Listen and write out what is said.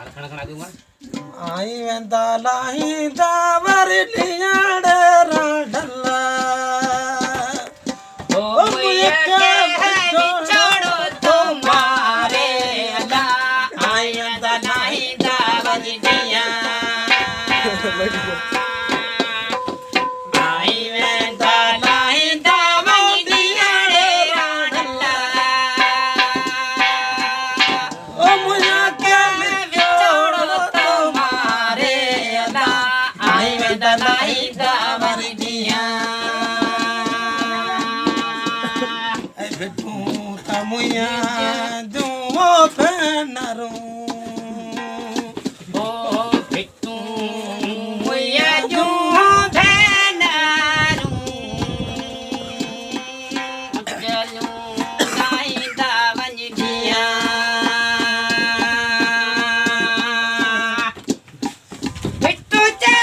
आई वेंदा लाहींदा वरलियाड़े राडला ओ मुझे बिछोड़ो तुम्हारे अल्लाह आई वेंदा लाहींदा वरलिया आई वेंदा लाहींदा वरलियाड़े राडला ओ मुझे Tamuya duo penaru oh pitu muya duo penaru jalu dai da vanjiya pitu ja